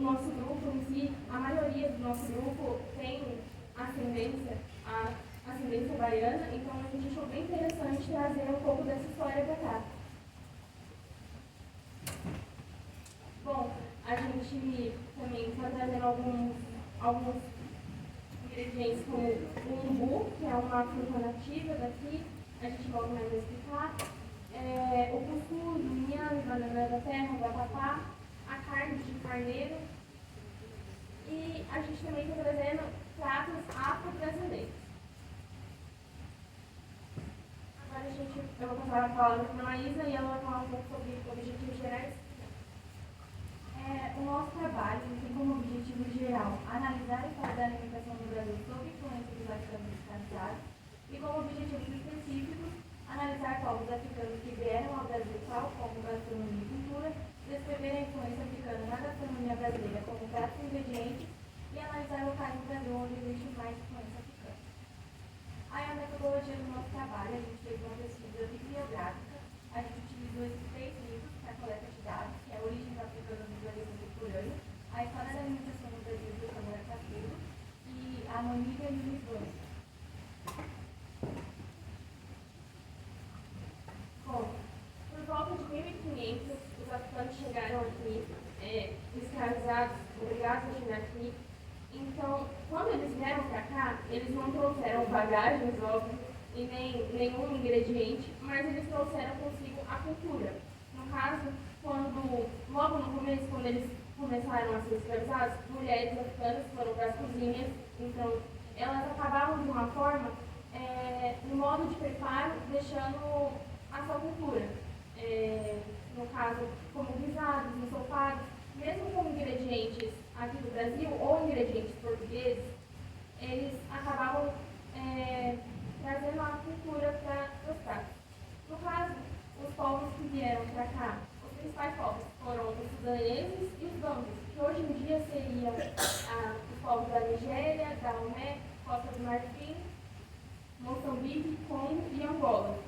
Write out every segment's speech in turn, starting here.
nosso grupo em si, a maioria do nosso grupo tem ascendência baiana, então a gente achou bem interessante trazer um pouco dessa história para cá. Bom, a gente também está trazendo alguns ingredientes como o umbu, que é uma fruta nativa daqui, a gente logo mais vai explicar. O cuscuz, o inhame, banana da terra, o vatapá, a carne de carneiro. E a gente também está trazendo pratos afro-brasileiros. Agora eu vou passar a palavra para a Maísa e ela vai falar um pouco sobre objetivos gerais. O nosso trabalho tem como objetivo geral analisar o estado da alimentação no Brasil sob influência dos africanos escravizados e como objetivos específicos analisar povos africanos que vieram ao Brasil tal como gastronomia e cultura, descrever a influência africana na gastronomia brasileira como pratos e ingredientes e analisar locais no Brasil onde existe mais influência africana. Aí a metodologia do nosso trabalho, a gente fez uma pesquisa bibliográfica, a gente utilizou esses 3 livros para a coleta de dados, que é a Origens Africanas do Planeta Contemporâneo, a História da Alimentação no Brasil, do Câmara Caseiro, e a Namíbia e o Lisboa. Bom, por volta de 1500, os africanos chegaram aqui, escravizados, obrigados a chegar aqui. Então, quando eles vieram para cá, eles não trouxeram bagagens, óbvio, e nem nenhum ingrediente, mas eles trouxeram consigo a cultura. No caso, logo no começo, quando eles começaram a ser escravizados, mulheres africanas foram para as cozinhas, então elas acabavam de uma forma, no modo de preparo, deixando a sua cultura. No caso, como guisados, ensopados, mesmo com ingredientes aqui do Brasil ou ingredientes portugueses, eles acabavam trazendo a cultura para os pratos. No caso, os povos que vieram para cá, os principais povos foram os sudaneses e os bambus, que hoje em dia seriam os povos da Nigéria, da Omé, Costa do Marfim, Moçambique, Congo e Angola.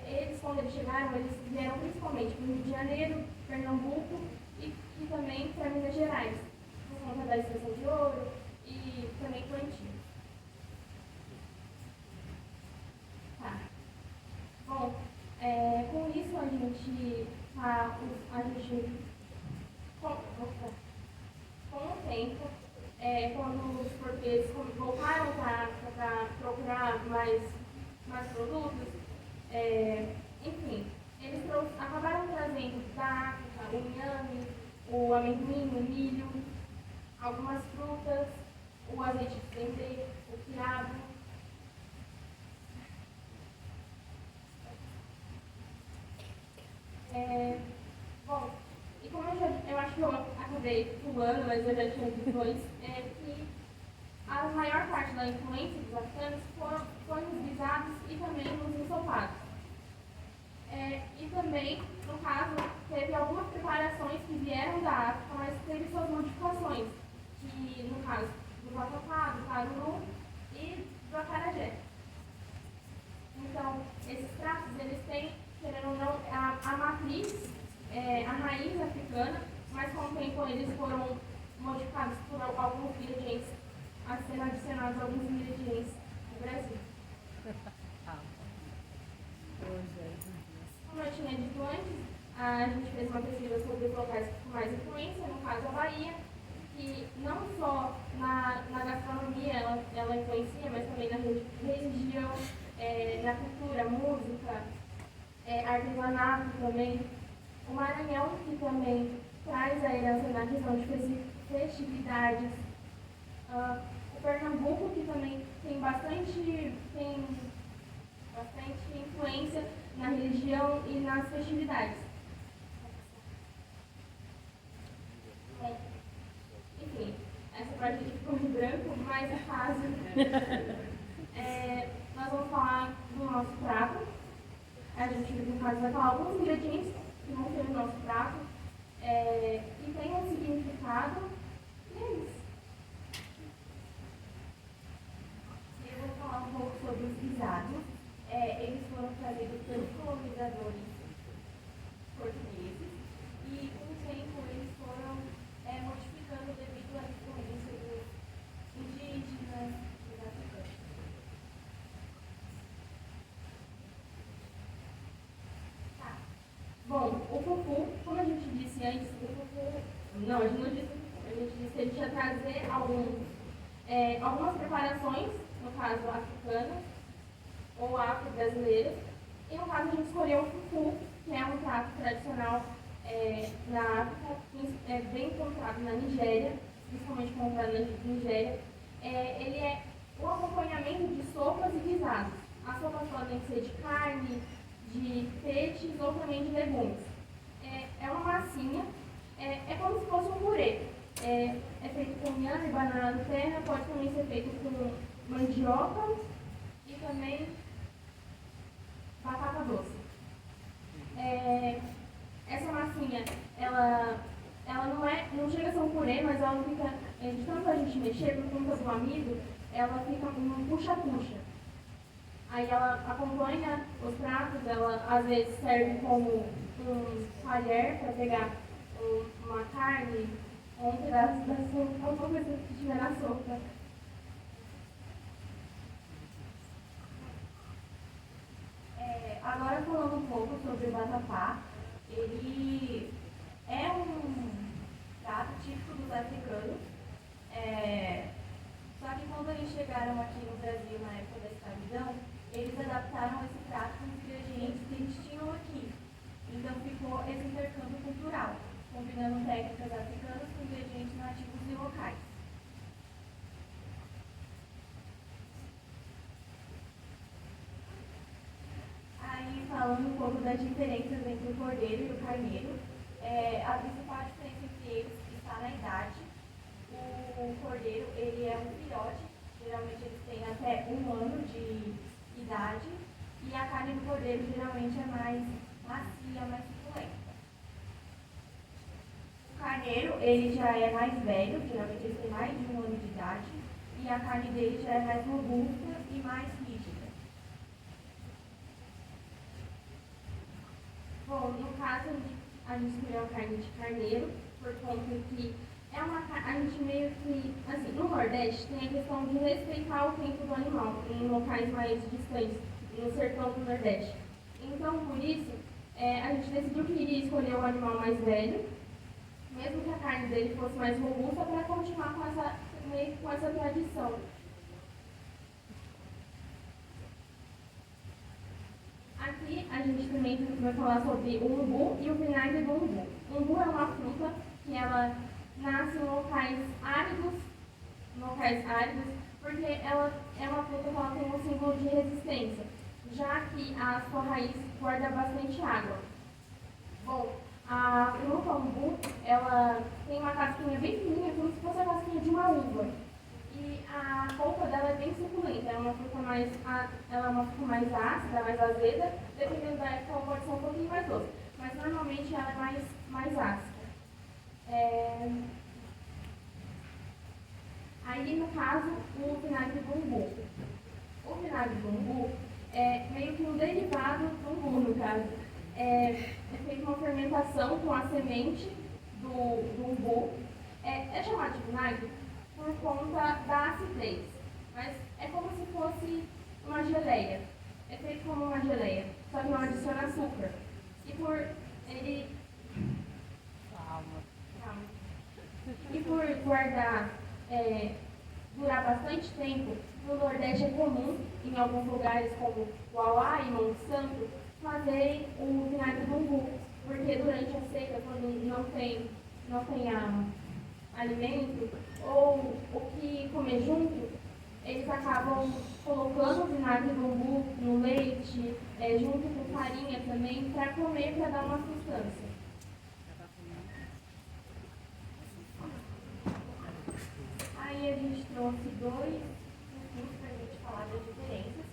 Eles, quando eles chegaram, eles vieram principalmente para o Rio de Janeiro, Pernambuco e também para Minas Gerais, por conta da Estação de Ouro e também Plantio. Tá. Bom, com isso a gente com o tempo, quando os portugueses voltaram para procurar mais produtos, enfim, eles acabaram trazendo da África o inhame, o amendoim, o milho, algumas frutas, o azeite de dendê, o quiabo. Bom, e como eu acho que eu acabei pulando, mas eu já tinha dito antes, que a maior parte da influência dos africanos foi nos guisados e também nos ensopados. E também, no caso, teve algumas preparações que vieram da África, mas teve suas modificações, que no caso do vatapá, do caruru e do acarajé. Então, esses pratos, eles têm, querendo ou não, a matriz, a raiz africana, mas com o tempo eles foram modificados por alguns ingredientes, a ser adicionados alguns ingredientes do Brasil. Como eu tinha dito antes, a gente fez uma pesquisa sobre os locais com mais influência, no caso a Bahia, que não só na gastronomia ela influencia, mas também na religião, na cultura, música, artesanato também. O Maranhão, que também traz a herança na questão de festividades. O Pernambuco, que também tem bastante influência na religião e nas festividades. Enfim, essa parte aqui ficou em branco, mas é fácil. Nós vamos falar do nosso prato. A gente, no caso, vai falar alguns ingredientes que vão ter no nosso prato, que tem um significado, e é isso. Eu vou falar um pouco sobre os guisados. Eles foram trazidos pelos colonizadores portugueses e, com o tempo, eles foram Bom, o fufu, como a gente disse antes, o fufu, não, a gente não disse fufu, a gente disse que a gente ia trazer algumas preparações, no caso africanas ou afro-brasileiras, e no caso a gente escolheu o fufu, que é um prato tradicional na África, bem encontrado na Nigéria, principalmente encontrado na Nigéria. Ele é o acompanhamento de sopas e guisados. As sopas podem ser de carne, de peixes ou também de legumes. É uma massinha, é como se fosse um purê. É feito com inhame, banana do terra, pode também ser feito com mandioca e também batata doce. Essa massinha, ela não chega a ser um purê, mas ela fica, de tanto a gente mexer, por conta do amido, ela fica um puxa-puxa. Aí ela acompanha os pratos, ela às vezes serve como um talher para pegar uma carne, um pedaço da sopa, alguma coisa que tiver na sopa. Agora falando um pouco sobre o vatapá, ele é um prato típico dos africanos. Só que quando eles chegaram aqui no Brasil na época da escravidão, eles adaptaram esse prato com os ingredientes que eles tinham aqui. Então ficou esse intercâmbio cultural, combinando técnicas africanas com ingredientes nativos e locais. Aí, falando um pouco das diferenças entre o cordeiro e o carneiro, a principal diferença entre eles está na idade. O cordeiro, ele é um filhote, geralmente eles têm até 1 ano de idade, e a carne do cordeiro geralmente é mais macia, mais suculenta. O carneiro, ele já é mais velho, geralmente ele tem mais de 1 ano de idade, e a carne dele já é mais robusta e mais rígida. Bom, no caso, a gente escolheu a carne de carneiro, por conta que a gente meio que, assim, no Nordeste tem a questão de respeitar o tempo do animal, em locais mais distantes, no sertão do Nordeste. Então, por isso, a gente decidiu que iria escolher o animal mais velho, mesmo que a carne dele fosse mais robusta, para continuar com essa tradição. Aqui a gente também vai falar sobre o umbu e o vinagre do umbu. O umbu é uma fruta que ela nasce em locais áridos, porque ela é uma fruta que ela tem um símbolo de resistência, já que a sua raiz guarda bastante água. Bom, a fruta umbu, ela tem uma casquinha bem fininha, como se fosse a casquinha de uma uva. E a polpa dela é bem suculenta, ela é uma fruta mais ácida, mais azeda, dependendo da época ela pode ser um pouquinho mais doce, mas normalmente ela é mais ácida. Aí, no caso, o vinagre do umbu. O vinagre do umbu é meio que um derivado do umbu, no caso. É feita uma fermentação com a semente do umbu. É chamado de vinagre por conta da acidez, mas é como se fosse uma geleia. É feito como uma geleia, só que não adiciona açúcar. E por ele... Calma. E por guardar, durar bastante tempo, no Nordeste é comum, em alguns lugares como Uauá e Monsanto, fazerem o vinagre do umbu, porque durante a seca, quando não tem alimento ou o que comer junto, eles acabam colocando o vinagre do umbu no leite, junto com farinha também, para comer, para dar uma sustância. Aí a gente trouxe 2 cuscuz para a gente falar das diferenças,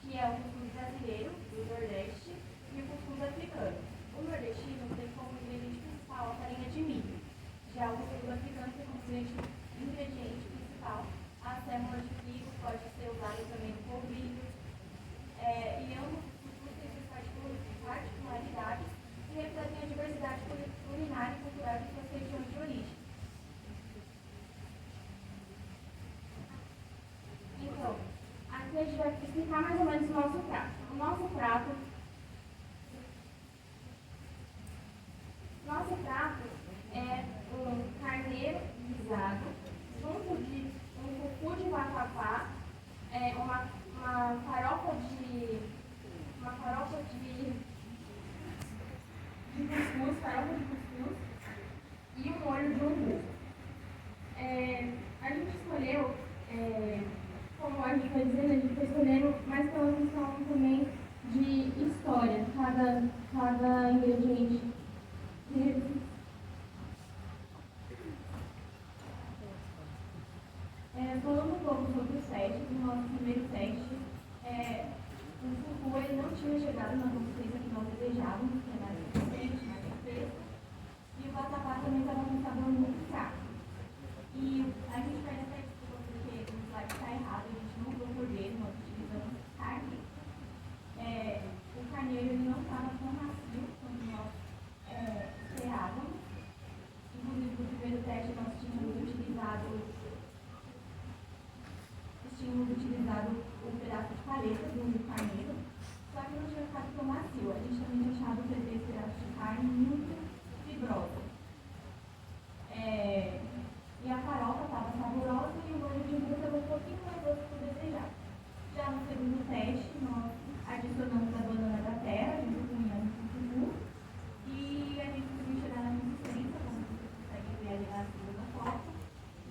que é o cuscuz brasileiro, do Nordeste, e o cuscuz africano. O nordestino tem como ingrediente principal a farinha de milho. Já o cuscuz africano tem como ingrediente principal a sêmola de trigo, pode ser usado também no polvilho. E ambos os cuscuz têm suas particularidades e refletem a diversidade culinária e cultural de suas regiões de origem. Então, aqui a gente vai explicar mais ou menos o nosso prato. O nosso prato Nosso prato é um carneiro guisado, junto de um cucu de vatapá, uma farofa de cuscuz, farofa de cuscuz e um molho de umbu. A gente escolheu, como a gente foi dizendo, a gente foi escolhendo mais pela questão também de história, cada ingrediente. Falando um pouco sobre os testes, o nosso primeiro teste, o cucu ele não tinha chegado na consistência que nós desejávamos, que era consistente, mais fresco, e o vatapá também estava com um sabor muito fraco. E a gente faz essa desculpa porque o slide está errado, a gente não usou cordeiro, nós utilizamos carne. O carneiro ele não estava tão macio quando nós esperávamos. Inclusive, no primeiro teste, nós tínhamos utilizado um pedaço de paleta do carneiro, só que não tinha ficado tão macio. A gente também tinha achado esse pedaço de carne muito fibroso. E a farofa estava saborosa e o molho de umbu estava um pouquinho mais doce do que eu desejava. Já no segundo teste, nós adicionamos a banana da terra, junto com o inhame e o cucu, e a gente conseguiu chegar na consistência, como vocês conseguem ver ali na segunda foto,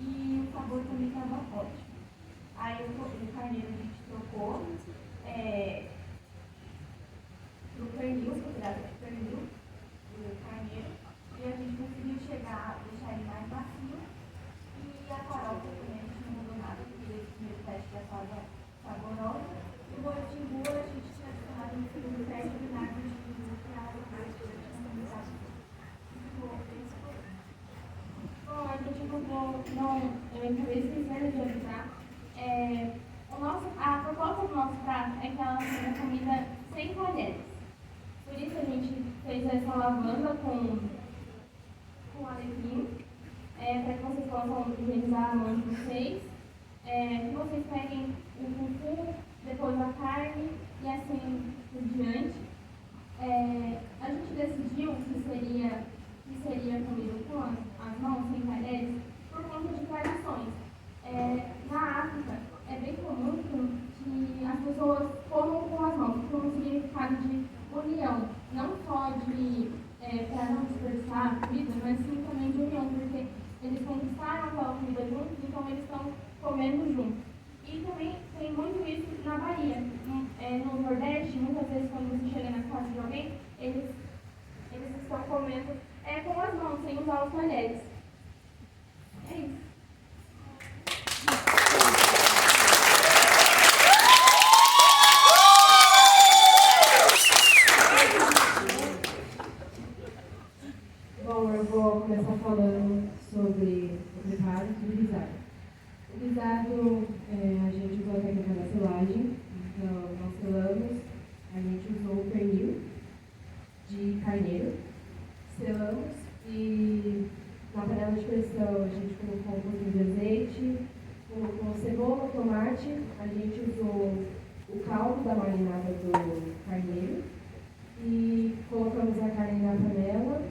e o sabor também estava ótimo. Aí o carneiro a gente trocou pro pernil, esse pedaço de pernil, do carneiro, e a gente conseguiu deixar ele mais macio. E a farofa também a gente não mudou nada, porque esse primeiro teste já estava saborosa. E o molho de umbu a gente tinha adicionado no segundo teste vinagre de umbu para a mais que eu tinha começado. Bom, a gente eu acabei esquecendo de avisar. A proposta do nosso prato é que ela seja comida sem talheres. Por isso a gente fez essa lavanda com alecrim, para que vocês possam higienizar a mão de vocês. Que vocês peguem o cucu, depois a carne e assim por diante. A gente decidiu que seria comido com as mãos, sem talheres, por conta de tradições. Na África, é bem comum que as pessoas comam com as mãos, com um significado de união, não só para não desperdiçar a comida, mas sim também de união, porque eles conquistaram aquela comida juntos, então eles estão comendo juntos. E também tem muito isso na Bahia. No Nordeste, muitas vezes quando você chega na casa de alguém, eles estão comendo com as mãos, sem usar os talheres. É isso. Bom, eu vou começar falando sobre o preparo do guisado. O guisado, a gente usou a técnica da selagem, então nós selamos, a gente usou o pernil de carneiro, selamos e na panela de pressão a gente colocou um pouquinho de azeite, colocou cebola, tomate, a gente usou o caldo da marinada do carneiro e colocamos a carne na panela,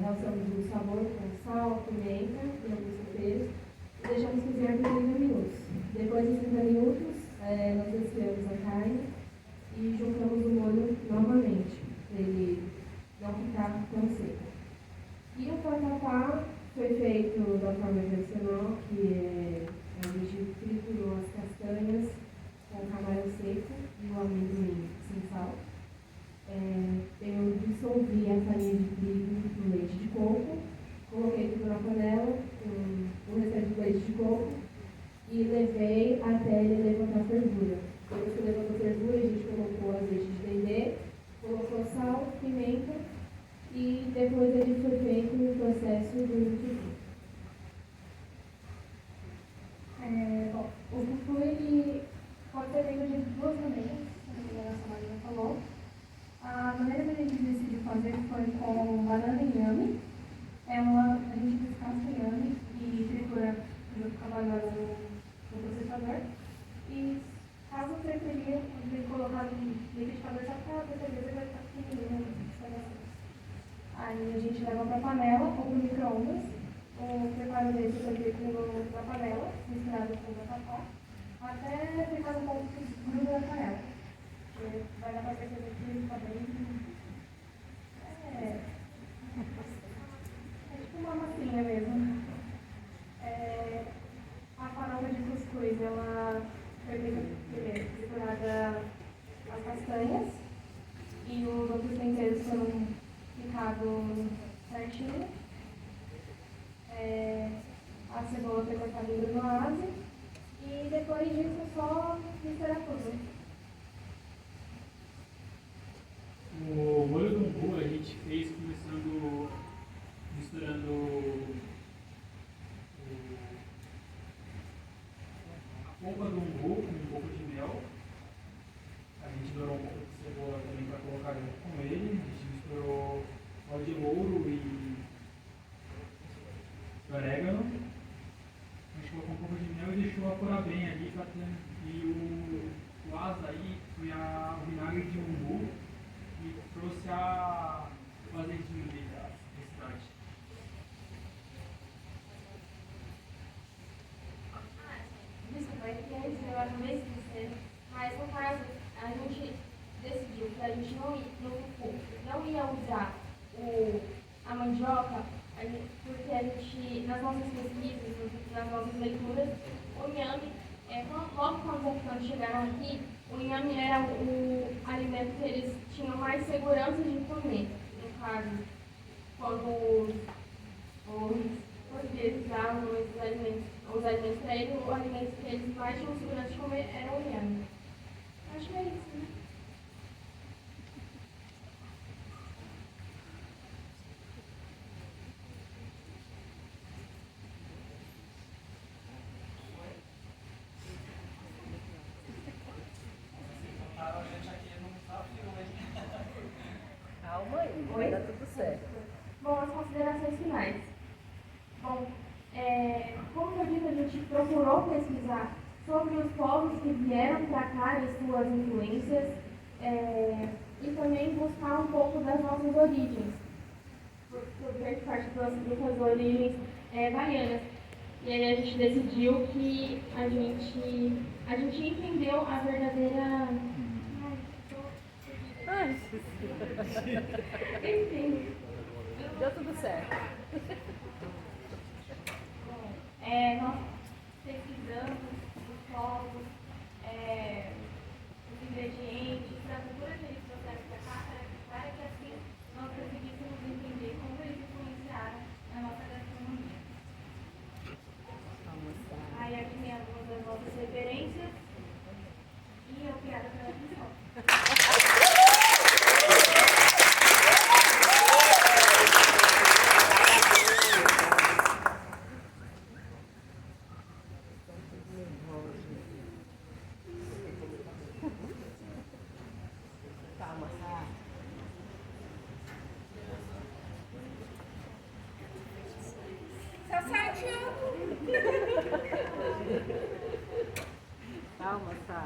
realçamos o sabor com sal, pimenta e alguns temperos e deixamos cozinhar por 30 minutos. Depois de 30 minutos, nós desfiamos a carne e juntamos o molho novamente, para ele não ficar tão seco. E o vatapá foi feito da forma tradicional, que a gente triturou as castanhas com o camarão seco e o amendoim sem sal. Eu dissolvi a farinha de trigo no leite de coco, coloquei tudo na panela com o restante do leite de coco e levei até ele levantar a fervura. Depois que levantou a fervura, a gente colocou azeite de dendê, colocou sal, pimenta e depois ele foi feito no processo do tutu. O cucu ele pode ser feito de duas maneiras, como a nossa Marina falou. A maneira que a gente decidiu fazer foi com banana e inhame. A gente descasca o inhame e tritura junto com a banana no processador. E caso preferir, de colocar no liquidificador só para ter certeza que vai ficar pequenininho. Aí a gente leva para a panela ou para o micro-ondas. O preparo desse foi feito na panela, misturado com o vatapá, até ficar um pouco grudo na panela. Porque vai dar para perceber que ele está bem. É tipo uma massinha mesmo. A farofa de cuscuz, ela foi primeiro triturada as castanhas e os outros temperos foram picados certinho. A cebola foi cortada em granoise e depois disso só misturar tudo. O molho do umbu a gente fez começando misturando a polpa do umbu com um pouco de mel. A gente dourou um pouco de cebola também para colocar junto com ele. A gente misturou óleo de louro e orégano. A gente colocou um pouco de mel e deixou apurar bem ali. E o açaí foi o vinagre de umbu e trouxe o azedinho ali da cidade. Desculpa, é que antes eu era meio esquecendo, mas no caso, a gente decidiu que a gente não ia usar a mandioca, porque a gente, nas nossas pesquisas, nas nossas leituras, o inhame, logo quando os africanos chegaram aqui, o inhame era o alimento que eles tinham mais segurança de comer. No caso, quando os portugueses davam os alimentos para eles, o alimento que eles mais tinham segurança de comer era o inhame. Acho que é isso, né? Calma aí, vai dar tudo certo. Bom, as considerações finais. Bom, como eu disse, a gente procurou pesquisar sobre os povos que vieram para cá e suas influências e também buscar um pouco das nossas origens, por grande parte das origens baianas. E aí a gente decidiu que a gente entendeu a verdadeira... Enfim. Deu tudo certo. Nós pesquisamos os povos, os ingredientes, a cultura que eles trouxeram para cá, para que assim nós conseguíssemos entender como eles influenciaram na nossa gastronomia. Aí aqui tem algumas das nossas referências e obrigada pela atenção. Calma, Sá.